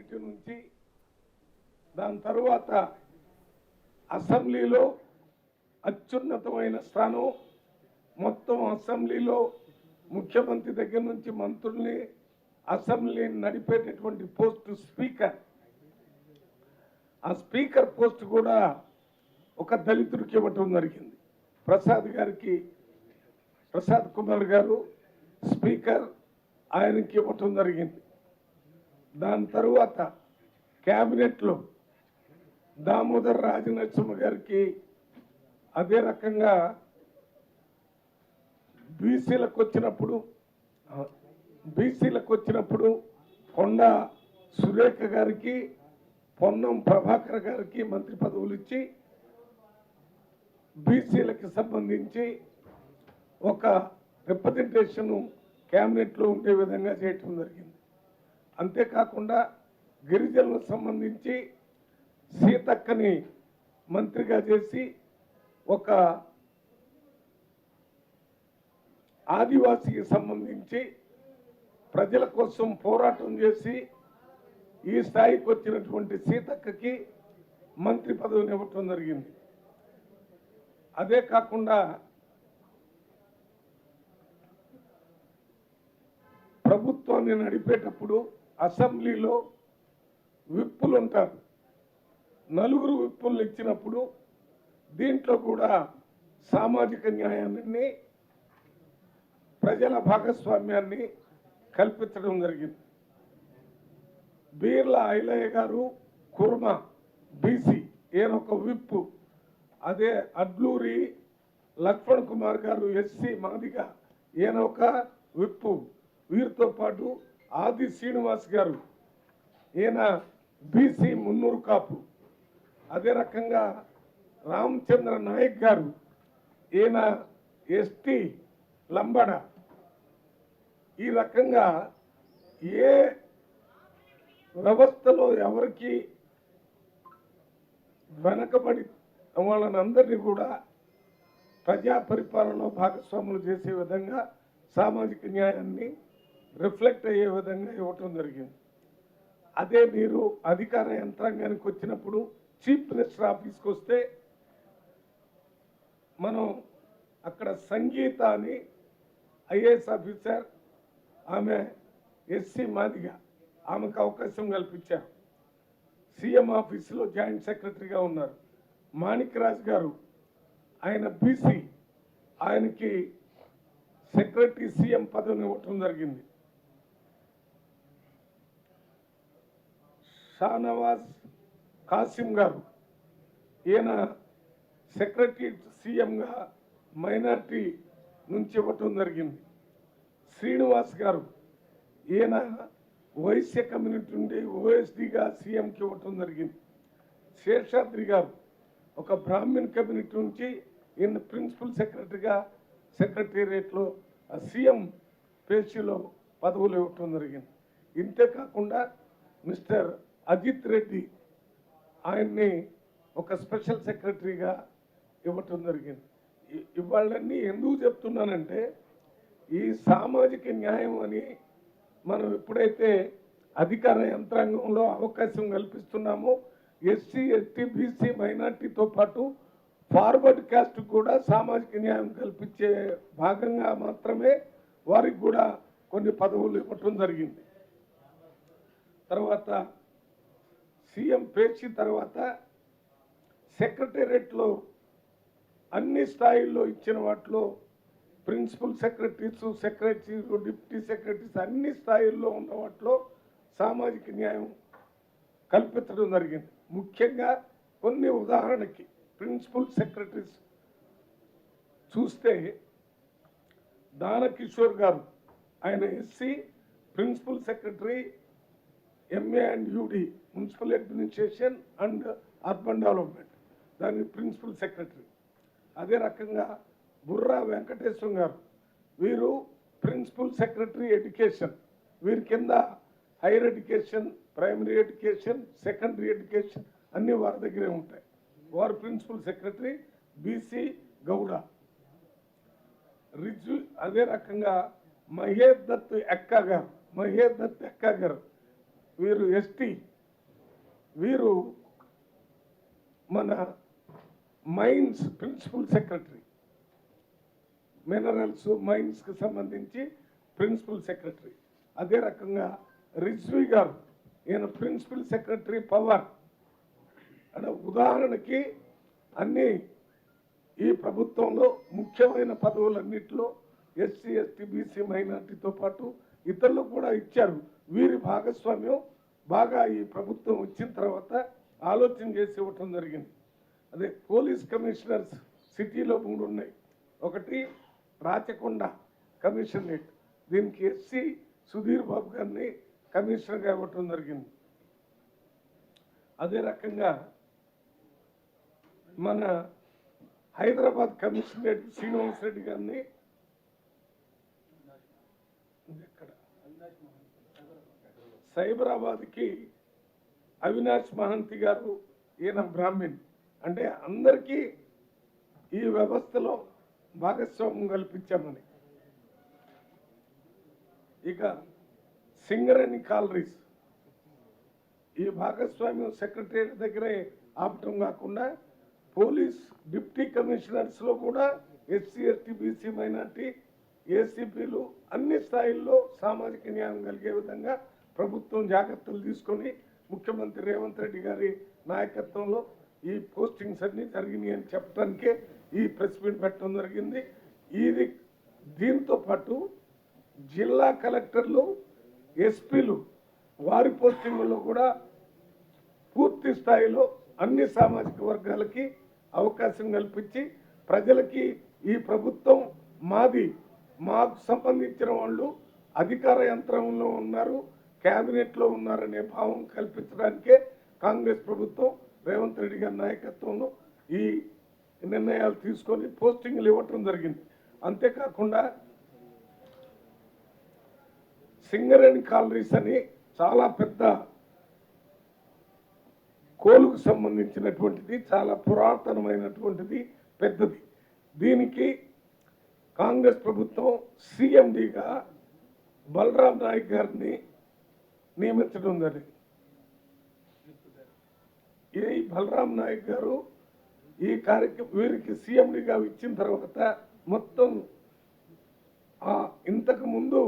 Committee నుంచి దాని తరువాత అసెంబ్లీలో అత్యున్నతమైన స్థానం, మొత్తం అసెంబ్లీలో ముఖ్యమంత్రి దగ్గర నుంచి మంత్రుల్ని అసెంబ్లీని నడిపేటటువంటి పోస్టు స్పీకర్. ఆ స్పీకర్ పోస్ట్ కూడా ఒక దళితుడికి ఇవ్వటం జరిగింది. ప్రసాద్ కుమార్ గారు స్పీకర్, ఆయనకి ఇవ్వటం జరిగింది. దాని తరువాత క్యాబినెట్లో దామోదర్ రాజనరసింహ గారికి అదే రకంగా బీసీలకు వచ్చినప్పుడు కొండ సురేఖ గారికి, పొన్నం ప్రభాకర్ గారికి మంత్రి పదవులు ఇచ్చి బీసీలకు సంబంధించి ఒక రిప్రజెంటేషన్ క్యాబినెట్లో ఉండే విధంగా చేయటం జరిగింది. అంతేకాకుండా గిరిజనులకు సంబంధించి సీతక్కని మంత్రిగా చేసి ఒక ఆదివాసీకి సంబంధించి ప్రజల కోసం పోరాటం చేసి ఈ స్థాయికి వచ్చినటువంటి సీతక్కకి మంత్రి పదవిని ఇవ్వటం జరిగింది. అదే కాకుండా ప్రభుత్వాన్ని నడిపేటప్పుడు అసెంబ్లీలో విప్పులు ఉంటారు, 4 విప్పులు ఇచ్చినప్పుడు దీంట్లో కూడా సామాజిక న్యాయాన్ని, ప్రజల భాగస్వామ్యాన్ని కల్పించడం జరిగింది. బీర్ల ఐలయ్య గారు కుర్మ బీసీ, ఈయనొక విప్పు. అదే అడ్లూరి లక్ష్మణ్ కుమార్ గారు ఎస్సీ మాదిగా, ఈయన ఒక విప్పు. వీరితో పాటు ఆది శ్రీనివాస్ గారు, ఈయన బీసీ మున్నూరు కాపు. అదే రకంగా రామచంద్ర నాయక్ గారు, ఈయన ఎస్టీ లంబడ. ఈ రకంగా ఏ వ్యవస్థలో ఎవరికి వెనకబడి వాళ్ళని అందరినీ కూడా ప్రజా పరిపాలనలో భాగస్వాములు చేసే విధంగా సామాజిక న్యాయాన్ని రిఫ్లెక్ట్ అయ్యే విధంగా ఇవ్వటం జరిగింది. అదే మీరు అధికార యంత్రాంగానికి వచ్చినప్పుడు చీఫ్ మినిస్టర్ ఆఫీస్కి వస్తే మనం అక్కడ సంగీత అని ఐఏఎస్ ఆఫీసర్, ఆమె ఎస్సీ మాదిగా, ఆమెకు అవకాశం కల్పించారు. సీఎం ఆఫీసులో జాయింట్ సెక్రటరీగా ఉన్నారు. మాణిక్రాజ్ గారు, ఆయన బీసీ, ఆయనకి సెక్రటరీ సీఎం పదవిని ఇవ్వటం జరిగింది. షానవాజ్ కాసిం గారు, ఈయన సెక్రటరీ సీఎంగా మైనార్టీ నుంచి ఇవ్వటం జరిగింది. శ్రీనివాస్ గారు, ఈయన వైశ్య కమ్యూనిటీ నుండి ఓఎస్డీగా సీఎంకి ఇవ్వటం జరిగింది. శేషాద్రి గారు ఒక బ్రాహ్మణ్ కమ్యూనిటీ నుంచి ఈయన ప్రిన్సిపల్ సెక్రటరీగా సెక్రటేరియట్లో సీఎం పేషీలో పదవులు ఇవ్వటం జరిగింది. ఇంతేకాకుండా మిస్టర్ అజిత్ రెడ్డి, ఆయన్ని ఒక స్పెషల్ సెక్రటరీగా ఇవ్వటం జరిగింది. ఇవాళన్నీ ఎందుకు చెప్తున్నానంటే, ఈ సామాజిక న్యాయం అని మనం ఎప్పుడైతే అధికార యంత్రాంగంలో అవకాశం కల్పిస్తున్నామో, ఎస్సీ ఎస్టీ బీసీ మైనార్టీతో పాటు ఫార్వర్డ్ క్యాస్ట్ కూడా సామాజిక న్యాయం కల్పించే భాగంగా మాత్రమే వారికి కూడా కొన్ని పదవులు ఇవ్వటం జరిగింది. తర్వాత సీఎం పేర్చిన తర్వాత సెక్రటేరియట్లో అన్ని స్థాయిల్లో ఇచ్చిన వాటిలో ప్రిన్సిపల్ సెక్రటరీస్, సెక్రటరీలు, డిప్యూటీ సెక్రటరీస్ అన్ని స్థాయిల్లో ఉన్న వాటిలో సామాజిక న్యాయం కల్పించడం జరిగింది. ముఖ్యంగా కొన్ని ఉదాహరణకి ప్రిన్సిపల్ సెక్రటరీస్ చూస్తే దానకిషోర్ గారు, ఆయన SC, principal secretary MA and UD, municipal administration and urban development, దాని ప్రిన్సిపల్ సెక్రటరీ. అదే రకంగా బుర్రా వెంకటేశ్వరం గారు, వీరు ప్రిన్సిపల్ సెక్రటరీ ఎడ్యుకేషన్. వీరి కింద higher education, primary education, secondary education అన్నీ వారి దగ్గరే ఉంటాయి. వారు ప్రిన్సిపల్ సెక్రటరీ. బీసీ గౌడ రిజు. అదే రకంగా మహేష్ దత్ ఎక్కా గారు, వీరు ఎస్టీ వీరు మన మైన్స్ ప్రిన్సిపల్ సెక్రటరీ, మినరల్స్ మైన్స్కి సంబంధించి ప్రిన్సిపల్ సెక్రటరీ. అదే రకంగా రిజ్వీ గారు, ఈయన ప్రిన్సిపల్ సెక్రటరీ పవర్. అంటే ఉదాహరణకి అన్ని ఈ ప్రభుత్వంలో ముఖ్యమైన పదవులన్నింటిలో ఎస్సీ ఎస్టీ బీసీ మైనార్టీతో పాటు ఇతరులు కూడా ఇచ్చారు. వీరి భాగస్వామ్యం బాగా ఈ ప్రభుత్వం వచ్చిన తర్వాత ఆలోచన చేసి ఇవ్వటం జరిగింది. అదే పోలీస్ కమిషనర్స్ సిటీలో 3 ఉన్నాయి. ఒకటి రాచకొండ కమిషనరేట్, దీనికి ఎస్సీ సుధీర్ బాబు గారిని కమిషనర్గా ఇవ్వటం జరిగింది. అదే రకంగా మన హైదరాబాద్ కమిషనరేట్ శ్రీనివాస్ రెడ్డి గారిని సైబరాబాద్కి అవినాష్ మహంతి గారు, ఈయన బ్రాహ్మణ్. అంటే అందరికీ ఈ వ్యవస్థలో భాగస్వామ్యం కల్పించామని. ఇక సింగరేణి కాలరీస్ ఈ భాగస్వామ్యం సెక్రటరీ దగ్గరే ఆపటం కాకుండా పోలీస్ డిప్టీ కమిషనర్స్లో కూడా ఎస్సీ ఎస్టీ బీసీ మైనార్టీ ఏసీపీలు అన్ని స్థాయిల్లో సామాజిక న్యాయం కలిగే విధంగా ప్రభుత్వం జాగ్రత్తలు తీసుకొని ముఖ్యమంత్రి రేవంత్ రెడ్డి గారి నాయకత్వంలో ఈ పోస్టింగ్స్ అన్నీ జరిగినాయి అని చెప్పడానికే ఈ ప్రెస్ మీట్ పెట్టడం జరిగింది. ఇది దీంతో పాటు జిల్లా కలెక్టర్లు ఎస్పీలు వారి పోస్టింగుల్లో కూడా పూర్తి స్థాయిలో అన్ని సామాజిక వర్గాలకి అవకాశం కల్పించి ప్రజలకి ఈ ప్రభుత్వం మాది, మాకు సంబంధించిన వాళ్ళు అధికార యంత్రంలో ఉన్నారు, క్యాబినెట్లో ఉన్నారనే భావం కల్పించడానికే కాంగ్రెస్ ప్రభుత్వం రేవంత్ రెడ్డి గారి నాయకత్వంలో ఈ నిర్ణయాలు తీసుకొని పోస్టింగ్లు ఇవ్వటం జరిగింది. అంతేకాకుండా సింగరేణి కాలరీస్ అని చాలా పెద్ద కోలుకు సంబంధించినటువంటిది, చాలా పురాతనమైనటువంటిది, పెద్దది. దీనికి కాంగ్రెస్ ప్రభుత్వం సీఎండీగా బలరాం నాయక్ గారిని నియమించడం జరిగింది. ఈ బలరాం నాయక్ గారు ఈ కార్యక్రమం వీరికి సీఎండీగా ఇచ్చిన తర్వాత మొత్తం ఇంతకు ముందు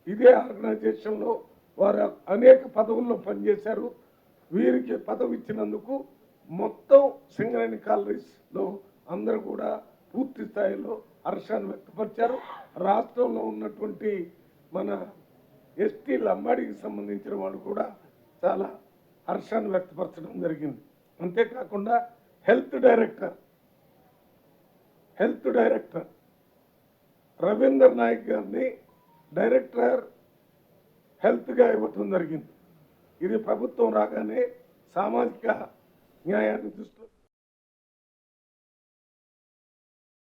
ఇదే ఆర్గనైజేషన్లో వారు అనేక పదవుల్లో పనిచేశారు. వీరికి పదవి ఇచ్చినందుకు మొత్తం సింగరేణి కాలరీస్లో అందరూ కూడా పూర్తి స్థాయిలో హర్షాన్ని వ్యక్తపరిచారు. రాష్ట్రంలో ఉన్నటువంటి మన ఎస్టీ లంబాడికి సంబంధించిన వాళ్ళు కూడా చాలా హర్షాన్ని వ్యక్తపరచడం జరిగింది. అంతేకాకుండా హెల్త్ డైరెక్టర్ రవీందర్ నాయక్ గారిని డైరెక్టర్ హెల్త్గా ఇవ్వటం జరిగింది. ఇది ప్రభుత్వం రాగానే సామాజిక న్యాయాన్ని దృష్టిలో